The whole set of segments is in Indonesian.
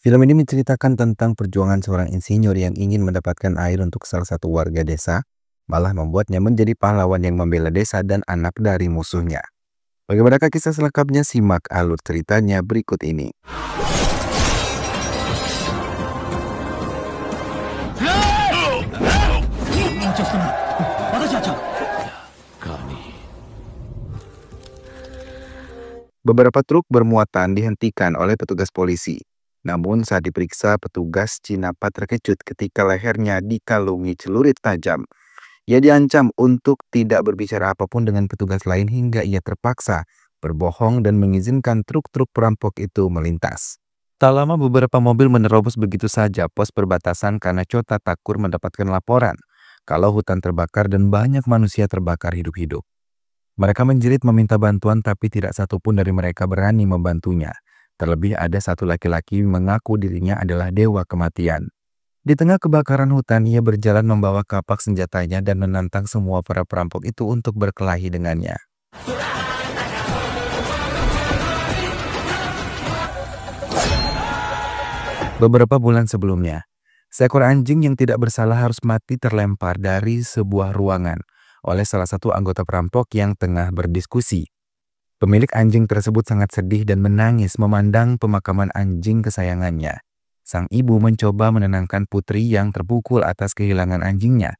Film ini menceritakan tentang perjuangan seorang insinyur yang ingin mendapatkan air untuk salah satu warga desa, malah membuatnya menjadi pahlawan yang membela desa dan anak dari musuhnya. Bagaimanakah kisah selengkapnya? Simak alur ceritanya berikut ini. Beberapa truk bermuatan dihentikan oleh petugas polisi. Namun saat diperiksa, petugas Cinapa terkejut ketika lehernya dikalungi celurit tajam. Ia diancam untuk tidak berbicara apapun dengan petugas lain hingga ia terpaksa berbohong dan mengizinkan truk-truk perampok itu melintas. Tak lama beberapa mobil menerobos begitu saja pos perbatasan karena Chota Takur mendapatkan laporan kalau hutan terbakar dan banyak manusia terbakar hidup-hidup. Mereka menjerit meminta bantuan tapi tidak satupun dari mereka berani membantunya. Terlebih ada satu laki-laki mengaku dirinya adalah dewa kematian. Di tengah kebakaran hutan, ia berjalan membawa kapak senjatanya dan menantang semua para perampok itu untuk berkelahi dengannya. Beberapa bulan sebelumnya, seekor anjing yang tidak bersalah harus mati terlempar dari sebuah ruangan oleh salah satu anggota perampok yang tengah berdiskusi. Pemilik anjing tersebut sangat sedih dan menangis memandang pemakaman anjing kesayangannya. Sang ibu mencoba menenangkan putri yang terpukul atas kehilangan anjingnya.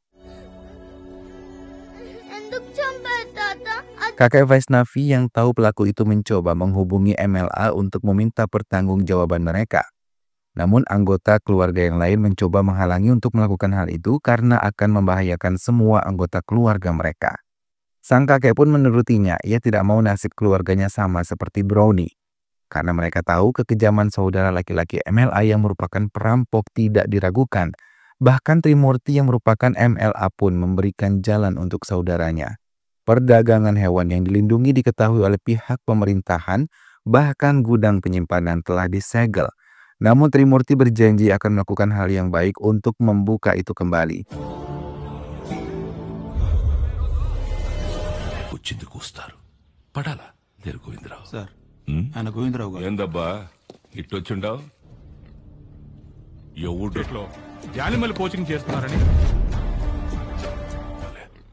Kakek Vaisnavi yang tahu pelaku itu mencoba menghubungi MLA untuk meminta pertanggungjawaban mereka. Namun anggota keluarga yang lain mencoba menghalangi untuk melakukan hal itu karena akan membahayakan semua anggota keluarga mereka. Sang kakek pun menurutinya, ia tidak mau nasib keluarganya sama seperti Brownie. Karena mereka tahu kekejaman saudara laki-laki MLA yang merupakan perampok tidak diragukan. Bahkan Trimurti yang merupakan MLA pun memberikan jalan untuk saudaranya. Perdagangan hewan yang dilindungi diketahui oleh pihak pemerintahan, bahkan gudang penyimpanan telah disegel. Namun Trimurti berjanji akan melakukan hal yang baik untuk membuka itu kembali. వచ్చిందుకు వస్తారు పడాలా దేర్ గోవిందరావు సార్ ఆయన గోవిందరావు గారు ఏందబ్బా ఇట్టొచ్చుండావు ఎవడో జాలిమల్ కోచింగ్ చేస్తున్నారని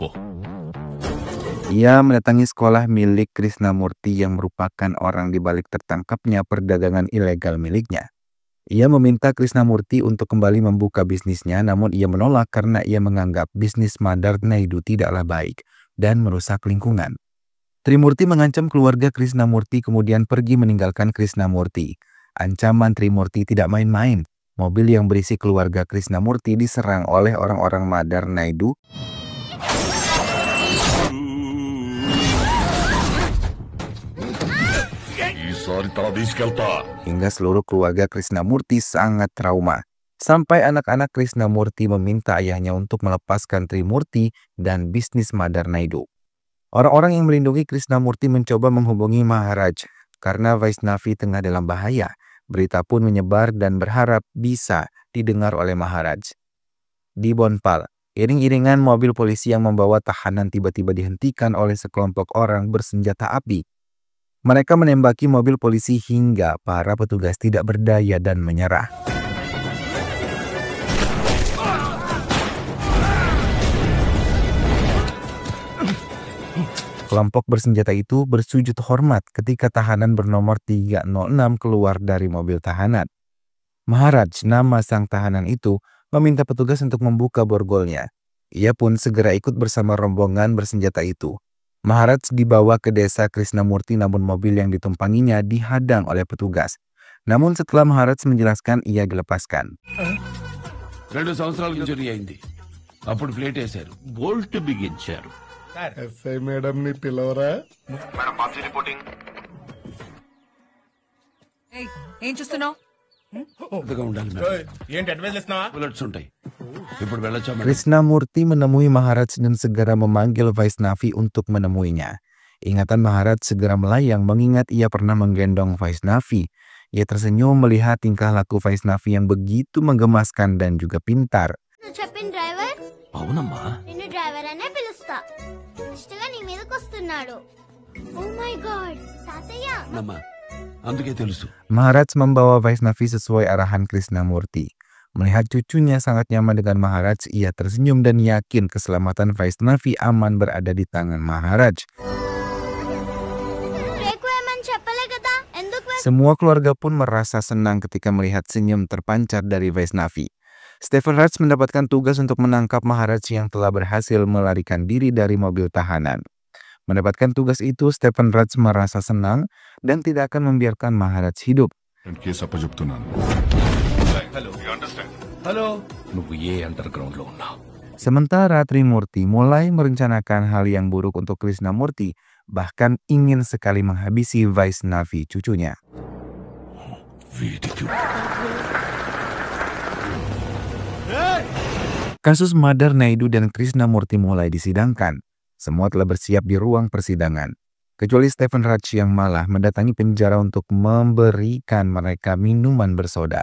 పో. Ia mendatangi sekolah milik Krishnamurti yang merupakan orang di balik tertangkapnya perdagangan ilegal miliknya. Ia meminta Krishnamurti untuk kembali membuka bisnisnya, namun ia menolak karena ia menganggap bisnis Madar Naidu tidaklah baik dan merusak lingkungan. Trimurti mengancam keluarga Krishnamurti kemudian pergi meninggalkan Krishnamurti. Ancaman Trimurti tidak main-main. Mobil yang berisi keluarga Krishnamurti diserang oleh orang-orang Madar Naidu. Hingga seluruh keluarga Krishnamurti sangat trauma. Sampai anak-anak Krishnamurti meminta ayahnya untuk melepaskan Trimurti dan bisnis Madar Naidu. Orang-orang yang melindungi Krishnamurti mencoba menghubungi Maharaj karena Vaisnavi tengah dalam bahaya. Berita pun menyebar dan berharap bisa didengar oleh Maharaj. Di Bonpal, iring-iringan mobil polisi yang membawa tahanan tiba-tiba dihentikan oleh sekelompok orang bersenjata api. Mereka menembaki mobil polisi hingga para petugas tidak berdaya dan menyerah. Kelompok bersenjata itu bersujud hormat ketika tahanan bernomor 306 keluar dari mobil tahanan. Maharaj, nama sang tahanan itu, meminta petugas untuk membuka borgolnya. Ia pun segera ikut bersama rombongan bersenjata itu. Maharaj dibawa ke desa Krishnamurti namun mobil yang ditumpanginya dihadang oleh petugas. Namun setelah Maharaj menjelaskan, ia dilepaskan. 2 సంవత్సరాల నుంచి అయింది అప్పుడు ప్లేట్ వేశారు బోల్ట్ బిగించారు SI madam ని పిలవరా madam party reporting ఏం చూస్తున్నావు ఉండాలి ఏంటి అడ్వైజ్ ఇస్తున్నావా బుల్లెట్స్ ఉంటాయి ఇప్పుడు వెళ్ళొచ్చా madam Krishnamurti menemui Maharaj dan segera memanggil Vaisnavi untuk menemuinya. Ingatan Maharaj segera melayang mengingat ia pernah menggendong Vaisnavi. Ia tersenyum melihat tingkah laku Vaisnavi yang begitu menggemaskan dan juga pintar. చెప్పిన డ్రైవర్ అవునమ్మా నిన్ను డ్రైవర్ అనే పిలుస్తా ఫస్ట్ గా నీ మీదకి వస్తున్నాడు oh my God తాతయ్య అమ్మా అందుకే తెలుసు. Maharaj membawa Vaishnavi sesuai arahan Krishnamurti. Melihat cucunya sangat nyaman dengan Maharaj, ia tersenyum dan yakin keselamatan Vaishnavi aman berada di tangan Maharaj. రేకు ఏమని చెప్పలే కదా ఎందుకు Semua keluarga pun merasa senang ketika melihat senyum terpancar dari Vaishnavi. Stephen Raj mendapatkan tugas untuk menangkap Maharaj yang telah berhasil melarikan diri dari mobil tahanan. Mendapatkan tugas itu, Stephen Raj merasa senang dan tidak akan membiarkan Maharaj hidup. Case అప్పచెప్తున్నాను. హలో, నువ్వు ఏ under ground లో ఉన్నావు? Sementara Trimurti mulai merencanakan hal yang buruk untuk Krishnamurti, bahkan ingin sekali menghabisi Vaishnavi cucunya. వీటికి Kasus Madar Naidu dan Krishnamurti mulai disidangkan. Semua telah bersiap di ruang persidangan. Kecuali Stephen Raj yang malah mendatangi penjara untuk memberikan mereka minuman bersoda.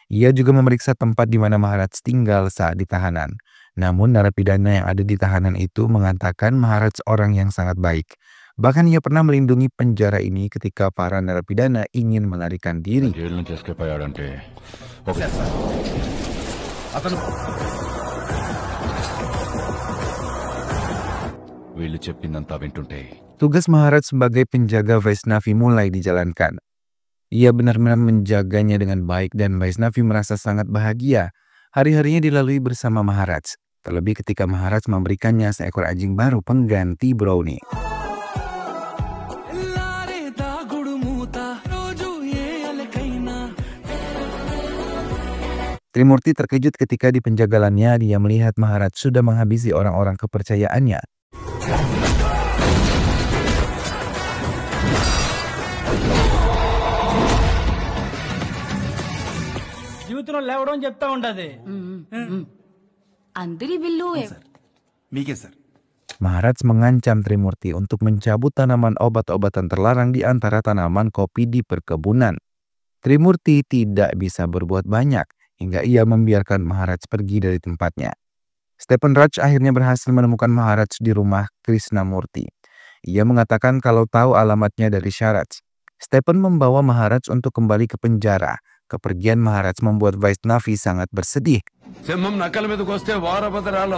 Ia juga memeriksa tempat di mana Maharaj tinggal saat ditahanan. Namun narapidana yang ada di tahanan itu mengatakan Maharaj orang yang sangat baik. Bahkan ia pernah melindungi penjara ini ketika para narapidana ingin melarikan diri. Jail నుంచి ఎస్కేప్ అయ్యాడంటే అతను వీళ్ళు చెప్పిందంతా వింటుంటే Tugas Maharaj sebagai penjaga Vaishnavi mulai dijalankan. Ia benar-benar menjaganya dengan baik dan Vaishnavi merasa sangat bahagia. Hari-harinya dilalui bersama Maharaj. Terlebih ketika Maharaj memberikannya seekor anjing baru pengganti Brownie. Trimurti terkejut ketika di penjagalannya dia melihat Maharaj sudah menghabisi orang-orang kepercayaannya. జీవితంలో లేవడం చెప్తా ఉంటది అందరి బిల్లు మీకే sir. Maharaj mengancam Trimurti untuk mencabut tanaman obat-obatan terlarang di antara tanaman kopi di perkebunan. Trimurti tidak bisa berbuat banyak hingga ia membiarkan Maharaj pergi dari tempatnya. Stephen Raj akhirnya berhasil menemukan Maharaj di rumah Krishnamurti. Ia mengatakan kalau tahu alamatnya dari Sharaj. Stephen membawa Maharaj untuk kembali ke penjara. Kepergian Maharaj membuat Vaishnavi sangat bersedih. సింహం నక్కల మీదకి వస్తే వారభద్రాల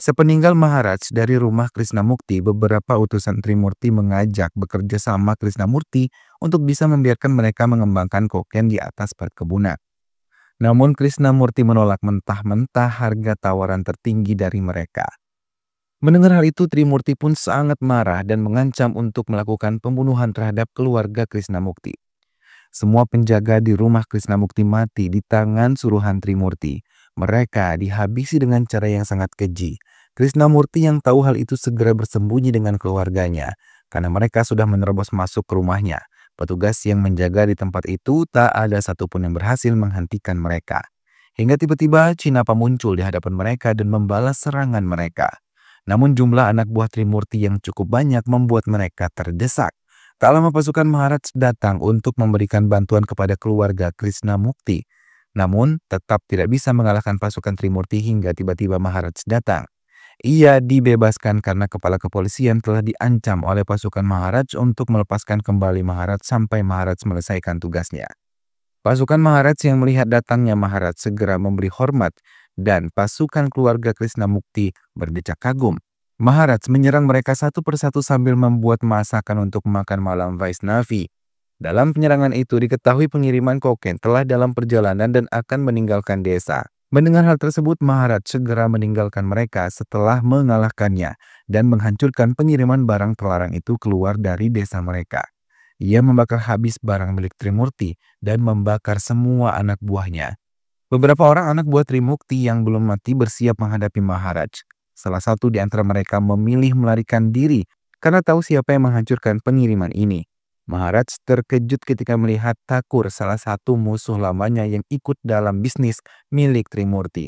Sepeninggal Maharaj dari rumah Krishnamukti, beberapa utusan Trimurti mengajak bekerja sama Krishnamurti untuk bisa membiarkan mereka mengembangkan koken di atas perkebunan. Namun Krishnamurti menolak mentah-mentah harga tawaran tertinggi dari mereka. Mendengar hal itu, Trimurti pun sangat marah dan mengancam untuk melakukan pembunuhan terhadap keluarga Krishnamukti. Semua penjaga di rumah Krishnamukti mati di tangan suruhan Trimurti. Mereka dihabisi dengan cara yang sangat keji. Krishnamurti yang tahu hal itu segera bersembunyi dengan keluarganya karena mereka sudah menerobos masuk ke rumahnya. Petugas yang menjaga di tempat itu tak ada satupun yang berhasil menghentikan mereka. Hingga tiba-tiba Cinapa muncul di hadapan mereka dan membalas serangan mereka. Namun jumlah anak buah Trimurti yang cukup banyak membuat mereka terdesak. Tak lama pasukan Maharaj datang untuk memberikan bantuan kepada keluarga Krishnamukti. Namun tetap tidak bisa mengalahkan pasukan Trimurti hingga tiba-tiba Maharaj datang. Ia dibebaskan karena kepala kepolisian telah diancam oleh pasukan Maharaj untuk melepaskan kembali Maharaj sampai Maharaj melesaikan tugasnya. Pasukan Maharaj yang melihat datangnya Maharaj segera memberi hormat dan pasukan keluarga Krishnamukti berdecak kagum. Maharaj menyerang mereka satu persatu sambil membuat masakan untuk makan malam Vaishnavi. Dalam penyerangan itu diketahui pengiriman koken telah dalam perjalanan dan akan meninggalkan desa. Mendengar hal tersebut, Maharaj segera meninggalkan mereka setelah mengalahkannya dan menghancurkan pengiriman barang terlarang itu keluar dari desa mereka. Ia membakar habis barang milik Trimurti dan membakar semua anak buahnya. Beberapa orang anak buah Trimurti yang belum mati bersiap menghadapi Maharaj. Salah satu di antara mereka memilih melarikan diri karena tahu siapa yang menghancurkan pengiriman ini. Maharaj terkejut ketika melihat Thakur, salah satu musuh lamanya yang ikut dalam bisnis milik Trimurti.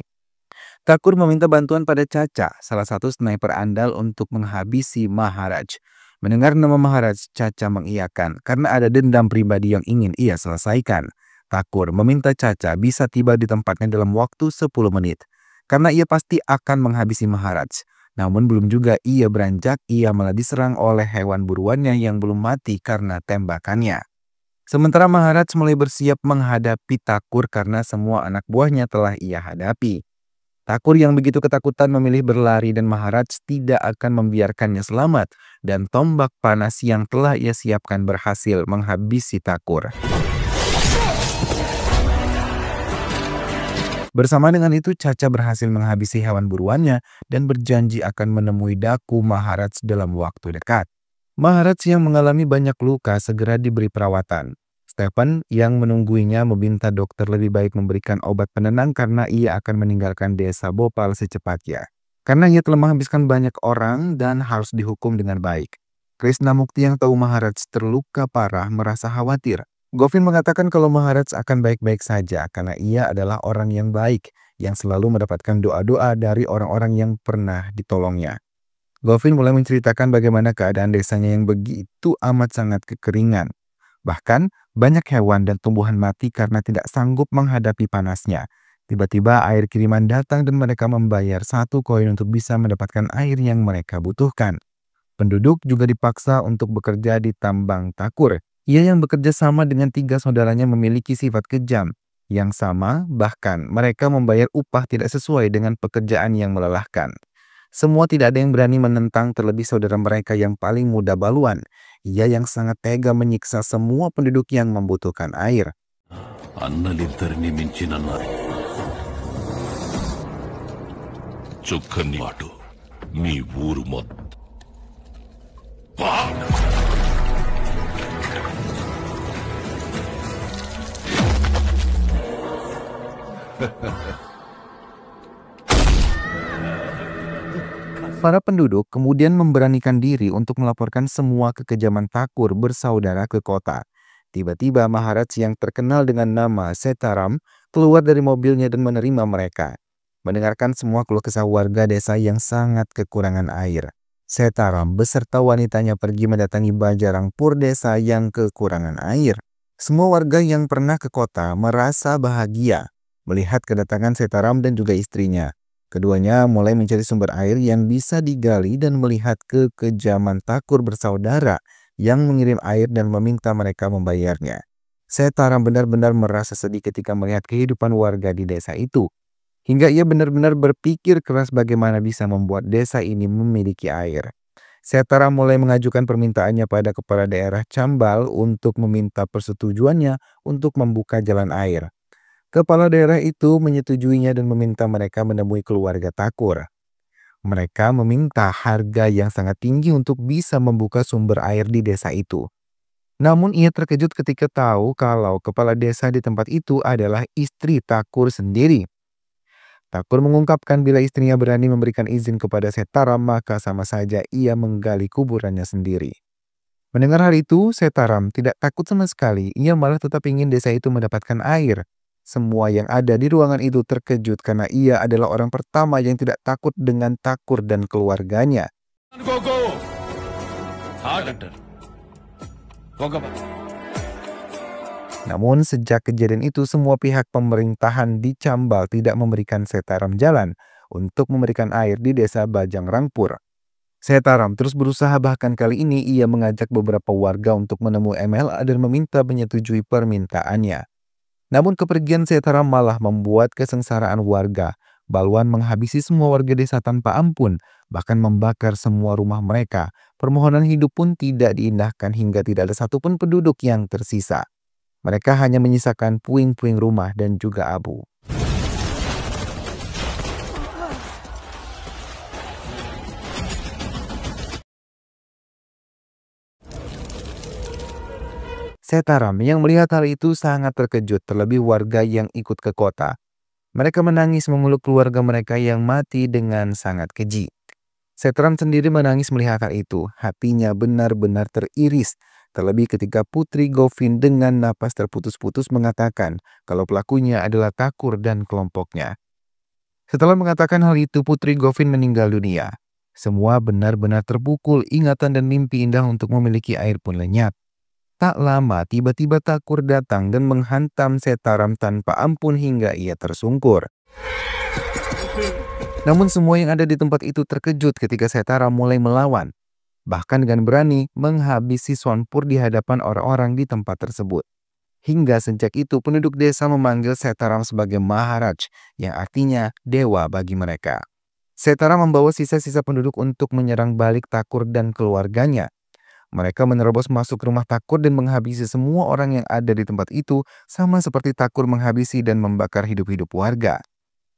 Thakur meminta bantuan pada Chacha, salah satu sniper andal untuk menghabisi Maharaj. Mendengar nama Maharaj, Chacha mengiyakan karena ada dendam pribadi yang ingin ia selesaikan. Thakur meminta Chacha bisa tiba di tempatnya dalam waktu 10 menit. Karena ia pasti akan menghabisi Maharaj. Namun belum juga ia beranjak, ia malah diserang oleh hewan buruannya yang belum mati karena tembakannya. Sementara Maharaj mulai bersiap menghadapi Thakur karena semua anak buahnya telah ia hadapi. Thakur yang begitu ketakutan memilih berlari dan Maharaj tidak akan membiarkannya selamat dan tombak panas yang telah ia siapkan berhasil menghabisi Thakur. Bersama dengan itu Caca berhasil menghabisi hewan buruannya dan berjanji akan menemui Daku Maharaj dalam waktu dekat. Maharaj yang mengalami banyak luka segera diberi perawatan. Stephen yang menungguinya meminta dokter lebih baik memberikan obat penenang karena ia akan meninggalkan desa Bhopal secepatnya. Karena ia telah menghabiskan banyak orang dan harus dihukum dengan baik. Krishnamukti yang tahu Maharaj terluka parah merasa khawatir. Govind mengatakan kalau Maharaj akan baik-baik saja karena ia adalah orang yang baik yang selalu mendapatkan doa-doa dari orang-orang yang pernah ditolongnya. Govind mulai menceritakan bagaimana keadaan desanya yang begitu amat sangat kekeringan. Bahkan banyak hewan dan tumbuhan mati karena tidak sanggup menghadapi panasnya. Tiba-tiba air kiriman datang dan mereka membayar 1 koin untuk bisa mendapatkan air yang mereka butuhkan. Penduduk juga dipaksa untuk bekerja di tambang Thakur. Ia yang bekerja sama dengan 3 saudaranya memiliki sifat kejam. Yang sama, bahkan mereka membayar upah tidak sesuai dengan pekerjaan yang melelahkan. Semua tidak ada yang berani menentang terlebih saudara mereka yang paling muda Baluan. Ia yang sangat tega menyiksa semua penduduk yang membutuhkan air. అన్నలిద్దరిని మించిన చుక్కని వాడు మీ ఊరు మొత్తం Para penduduk kemudian memberanikan diri untuk melaporkan semua kekejaman Thakur bersaudara ke kota. Tiba-tiba Maharaj yang terkenal dengan nama Setaram keluar dari mobilnya dan menerima mereka. Mendengarkan semua keluh kesah warga desa yang sangat kekurangan air. Setaram beserta wanitanya pergi mendatangi Bajarangpur desa yang kekurangan air. Semua warga yang pernah ke kota merasa bahagia melihat kedatangan Setaram dan juga istrinya. Keduanya mulai mencari sumber air yang bisa digali dan melihat kekejaman Thakur bersaudara yang mengirim air dan meminta mereka membayarnya. Setaram benar-benar merasa sedih ketika melihat kehidupan warga di desa itu. Hingga ia benar-benar berpikir keras bagaimana bisa membuat desa ini memiliki air. Setaram mulai mengajukan permintaannya pada kepala daerah Chambal untuk meminta persetujuannya untuk membuka jalan air. Kepala daerah itu menyetujuinya dan meminta mereka menemui keluarga Thakur. Mereka meminta harga yang sangat tinggi untuk bisa membuka sumber air di desa itu. Namun ia terkejut ketika tahu kalau kepala desa di tempat itu adalah istri Thakur sendiri. Thakur mengungkapkan bila istrinya berani memberikan izin kepada Setaram maka sama saja ia menggali kuburannya sendiri. Mendengar hal itu, Setaram tidak takut sama sekali, ia malah tetap ingin desa itu mendapatkan air. Semua yang ada di ruangan itu terkejut karena ia adalah orang pertama yang tidak takut dengan Thakur dan keluarganya. Namun sejak kejadian itu semua pihak pemerintahan di Chambal tidak memberikan Setaram jalan untuk memberikan air di desa Bajangrangpur. Setaram terus berusaha, bahkan kali ini ia mengajak beberapa warga untuk menemui MLA dan meminta menyetujui permintaannya. Namun kepergian Setaram malah membuat kesengsaraan warga. Balwan menghabisi semua warga desa tanpa ampun, bahkan membakar semua rumah mereka. Permohonan hidup pun tidak diindahkan hingga tidak ada satupun penduduk yang tersisa. Mereka hanya menyisakan puing-puing rumah dan juga abu. Setaram yang melihat hal itu sangat terkejut, terlebih warga yang ikut ke kota. Mereka menangis memeluk keluarga mereka yang mati dengan sangat keji. Setaram sendiri menangis melihat hal itu, hatinya benar-benar teriris. Terlebih ketika Putri Govind dengan napas terputus-putus mengatakan kalau pelakunya adalah Thakur dan kelompoknya. Setelah mengatakan hal itu, Putri Govind meninggal dunia. Semua benar-benar terpukul, ingatan dan mimpi indah untuk memiliki air pun lenyap. Tak lama, tiba-tiba Thakur datang dan menghantam Setaram tanpa ampun hingga ia tersungkur. Namun semua yang ada di tempat itu terkejut ketika Setaram mulai melawan, bahkan dengan berani menghabisi Sonpur di hadapan orang-orang di tempat tersebut. Hingga sejak itu penduduk desa memanggil Setaram sebagai Maharaj, yang artinya dewa bagi mereka. Setaram membawa sisa-sisa penduduk untuk menyerang balik Thakur dan keluarganya. Mereka menerobos masuk rumah Thakur dan menghabisi semua orang yang ada di tempat itu, sama seperti Thakur menghabisi dan membakar hidup-hidup warga.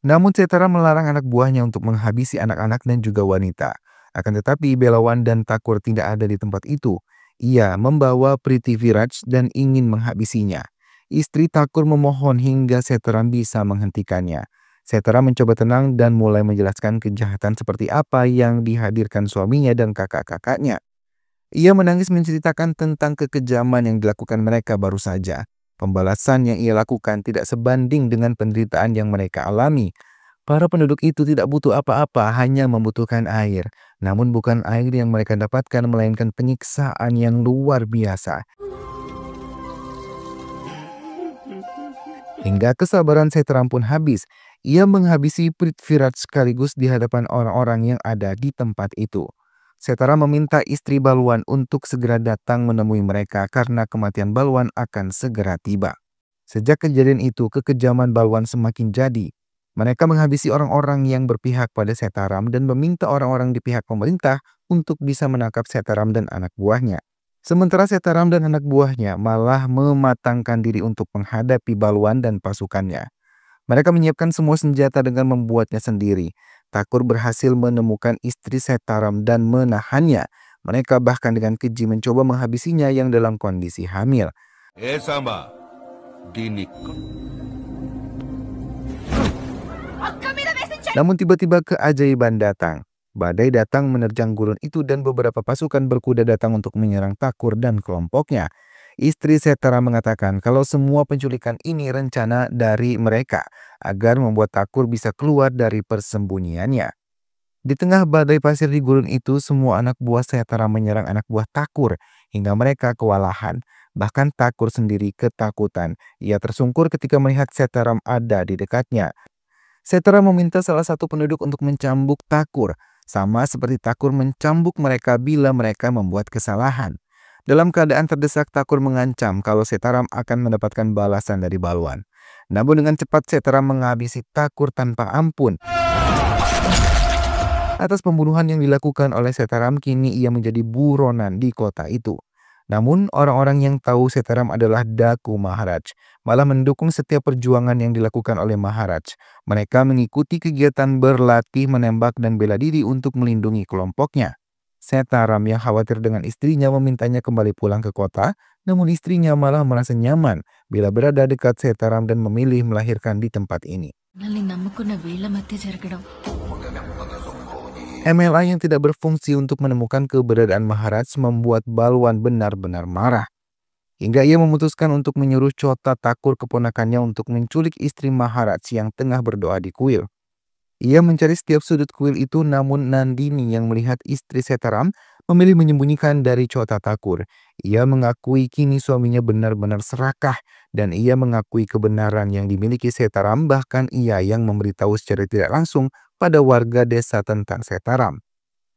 Namun Setaram melarang anak buahnya untuk menghabisi anak-anak dan juga wanita. Akan tetapi Belawan dan Thakur tidak ada di tempat itu. Ia membawa Prithviraj dan ingin menghabisinya. Istri Thakur memohon hingga Setaram bisa menghentikannya. Setaram mencoba tenang dan mulai menjelaskan kejahatan seperti apa yang dihadirkan suaminya dan kakak-kakaknya. Ia menangis menceritakan tentang kekejaman yang dilakukan mereka baru saja. Pembalasan yang ia lakukan tidak sebanding dengan penderitaan yang mereka alami. Para penduduk itu tidak butuh apa-apa, hanya membutuhkan air. Namun bukan air yang mereka dapatkan, melainkan penyiksaan yang luar biasa. Hingga kesabaran Setaram pun habis. Ia menghabisi Prithviraj sekaligus di hadapan orang-orang yang ada di tempat itu. Setaram meminta istri Balwan untuk segera datang menemui mereka karena kematian Balwan akan segera tiba. Sejak kejadian itu, kekejaman Balwan semakin jadi. Mereka menghabisi orang-orang yang berpihak pada Setaram dan meminta orang-orang di pihak pemerintah untuk bisa menangkap Setaram dan anak buahnya. Sementara Setaram dan anak buahnya malah mematangkan diri untuk menghadapi Balwan dan pasukannya. Mereka menyiapkan semua senjata dengan membuatnya sendiri. Thakur berhasil menemukan istri Setaram dan menahannya. Mereka bahkan dengan keji mencoba menghabisinya yang dalam kondisi hamil. Samba, Namun tiba-tiba keajaiban datang. Badai datang menerjang gurun itu dan beberapa pasukan berkuda datang untuk menyerang Thakur dan kelompoknya. Istri Setaram mengatakan kalau semua penculikan ini rencana dari mereka agar membuat Thakur bisa keluar dari persembunyiannya. Di tengah badai pasir di gurun itu, semua anak buah Setaram menyerang anak buah Thakur hingga mereka kewalahan. Bahkan Thakur sendiri ketakutan. Ia tersungkur ketika melihat Setaram ada di dekatnya. Setaram meminta salah satu penduduk untuk mencambuk Thakur, sama seperti Thakur mencambuk mereka bila mereka membuat kesalahan. Dalam keadaan terdesak, Thakur mengancam kalau Setaram akan mendapatkan balasan dari Balwan. Namun dengan cepat Setaram menghabisi Thakur tanpa ampun. Atas pembunuhan yang dilakukan oleh Setaram, kini ia menjadi buronan di kota itu. Namun orang-orang yang tahu Setaram adalah Daku Maharaj malah mendukung setiap perjuangan yang dilakukan oleh Maharaj. Mereka mengikuti kegiatan berlatih, menembak, dan bela diri untuk melindungi kelompoknya. Setaram yang khawatir dengan istrinya memintanya kembali pulang ke kota, namun istrinya malah merasa nyaman bila berada dekat Setaram dan memilih melahirkan di tempat ini. MLA yang tidak berfungsi untuk menemukan keberadaan Maharaj membuat Balwan benar-benar marah. Hingga ia memutuskan untuk menyuruh Chota Thakur keponakannya untuk menculik istri Maharaj yang tengah berdoa di kuil. Ia mencari setiap sudut kuil itu, namun Nandini yang melihat istri Setaram memilih menyembunyikan dari Chota Thakur. Ia mengakui kini suaminya benar-benar serakah dan ia mengakui kebenaran yang dimiliki Setaram, bahkan ia yang memberitahu secara tidak langsung pada warga desa tentang Setaram.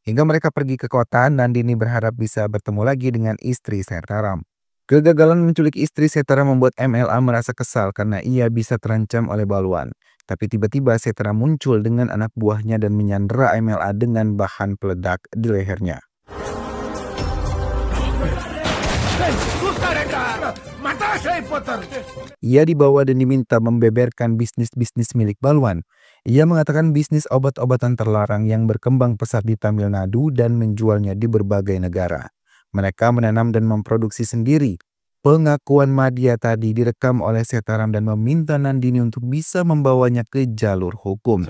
Hingga mereka pergi ke kota, Nandini berharap bisa bertemu lagi dengan istri Setaram. Kegagalan menculik istri Setaram membuat MLA merasa kesal karena ia bisa terancam oleh Balwan. Tapi tiba-tiba Setaram muncul dengan anak buahnya dan menyandera MLA dengan bahan peledak di lehernya. Ia dibawa dan diminta membeberkan bisnis-bisnis milik Balwan. Ia mengatakan bisnis obat-obatan terlarang yang berkembang pesat di Tamil Nadu dan menjualnya di berbagai negara. Mereka menanam dan memproduksi sendiri. Pengakuan Madhya tadi direkam oleh Setaram dan meminta Nandini untuk bisa membawanya ke jalur hukum.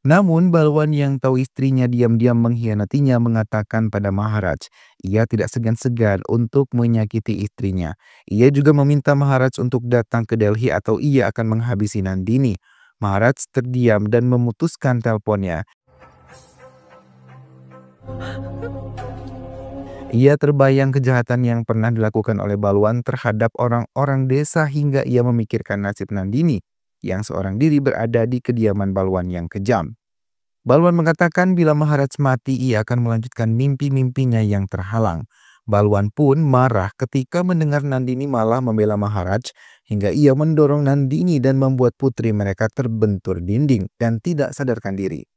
Namun Balwan yang tahu istrinya diam-diam mengkhianatinya mengatakan pada Maharaj, ia tidak segan-segan untuk menyakiti istrinya. Ia juga meminta Maharaj untuk datang ke Delhi atau ia akan menghabisi Nandini. Maharaj terdiam dan memutuskan teleponnya. Ia terbayang kejahatan yang pernah dilakukan oleh Balwan terhadap orang-orang desa hingga ia memikirkan nasib Nandini. yang seorang diri berada di kediaman Balwan yang kejam. Balwan mengatakan bila Maharaj mati ia akan melanjutkan mimpi-mimpinya yang terhalang. Balwan pun marah ketika mendengar Nandini malah membela Maharaj hingga ia mendorong Nandini dan membuat putri mereka terbentur dinding dan tidak sadarkan diri.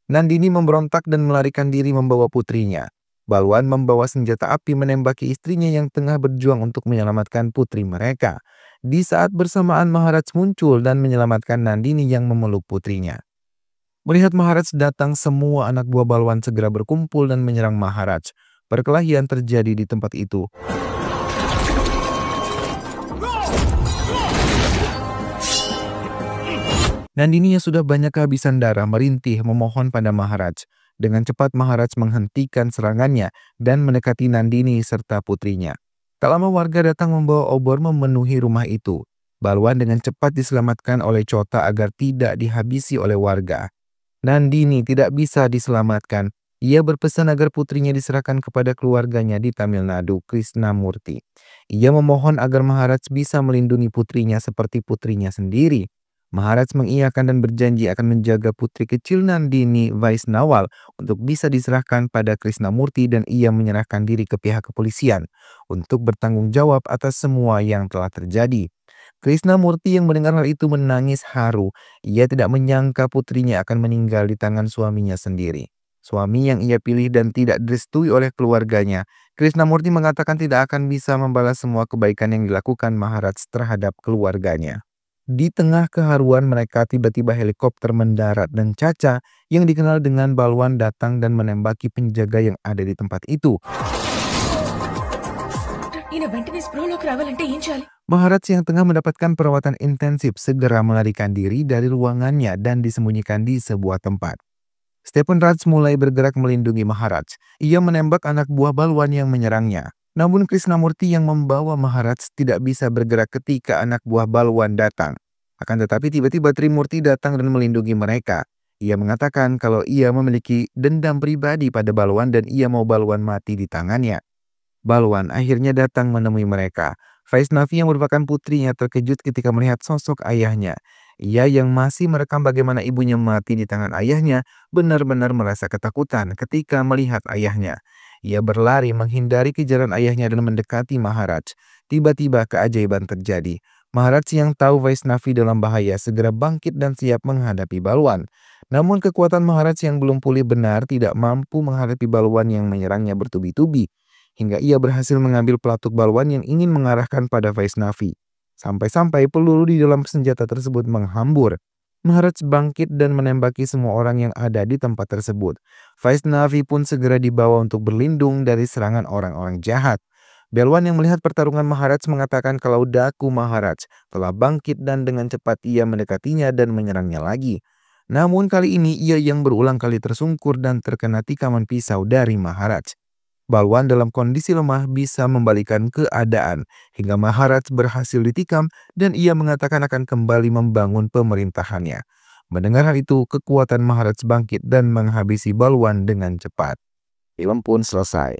Nandini memberontak dan melarikan diri membawa putrinya. Balwan membawa senjata api menembaki istrinya yang tengah berjuang untuk menyelamatkan putri mereka. Di saat bersamaan Maharaj muncul dan menyelamatkan Nandini yang memeluk putrinya. Melihat Maharaj datang, semua anak buah Balwan segera berkumpul dan menyerang Maharaj. Perkelahian terjadi di tempat itu. Nandini yang sudah banyak kehabisan darah merintih memohon pada Maharaj. Dengan cepat Maharaj menghentikan serangannya dan mendekati Nandini serta putrinya. Tak lama warga datang membawa obor memenuhi rumah itu. Balwan dengan cepat diselamatkan oleh Chota agar tidak dihabisi oleh warga. Nandini tidak bisa diselamatkan. Ia berpesan agar putrinya diserahkan kepada keluarganya di Tamil Nadu, Krishnamurti. Ia memohon agar Maharaj bisa melindungi putrinya seperti putrinya sendiri. Maharaj mengiyakan dan berjanji akan menjaga putri kecil Nandini Vaisnawal untuk bisa diserahkan pada Krishnamurti dan ia menyerahkan diri ke pihak kepolisian untuk bertanggung jawab atas semua yang telah terjadi. Krishnamurti yang mendengar hal itu menangis haru. Ia tidak menyangka putrinya akan meninggal di tangan suaminya sendiri. Suami yang ia pilih dan tidak direstui oleh keluarganya. Krishnamurti mengatakan tidak akan bisa membalas semua kebaikan yang dilakukan Maharaj terhadap keluarganya. Di tengah keharuan mereka tiba-tiba helikopter mendarat dan Caca yang dikenal dengan Balwan datang dan menembaki penjaga yang ada di tempat itu. Maharaj yang tengah mendapatkan perawatan intensif segera melarikan diri dari ruangannya dan disembunyikan di sebuah tempat. Stephen Raj mulai bergerak melindungi Maharaj. Ia menembak anak buah Balwan yang menyerangnya. Namun Krishnamurti yang membawa Maharaj tidak bisa bergerak ketika anak buah Balwan datang. Akan tetapi tiba-tiba Trimurti datang dan melindungi mereka. Ia mengatakan kalau ia memiliki dendam pribadi pada Balwan dan ia mau Balwan mati di tangannya. Balwan akhirnya datang menemui mereka. Vaisnavi yang merupakan putrinya terkejut ketika melihat sosok ayahnya. Ia yang masih merekam bagaimana ibunya mati di tangan ayahnya benar-benar merasa ketakutan ketika melihat ayahnya. Ia berlari menghindari kejaran ayahnya dan mendekati Maharaj. Tiba-tiba keajaiban terjadi. Maharaj yang tahu Vaisnavi dalam bahaya segera bangkit dan siap menghadapi Balwan. Namun kekuatan Maharaj yang belum pulih benar tidak mampu menghadapi Balwan yang menyerangnya bertubi-tubi. Hingga ia berhasil mengambil pelatuk Balwan yang ingin mengarahkan pada Vaisnavi. Sampai-sampai peluru di dalam senjata tersebut menghambur. Maharaj bangkit dan menembaki semua orang yang ada di tempat tersebut. Vaisnavi pun segera dibawa untuk berlindung dari serangan orang-orang jahat. Balwan yang melihat pertarungan Maharaj mengatakan kalau Daku Maharaj telah bangkit dan dengan cepat ia mendekatinya dan menyerangnya lagi. Namun kali ini ia yang berulang kali tersungkur dan terkena tikaman pisau dari Maharaj. Balwan dalam kondisi lemah bisa membalikan keadaan hingga Maharaj berhasil ditikam dan ia mengatakan akan kembali membangun pemerintahannya. Mendengar hal itu, kekuatan Maharaj bangkit dan menghabisi Balwan dengan cepat. Film pun selesai.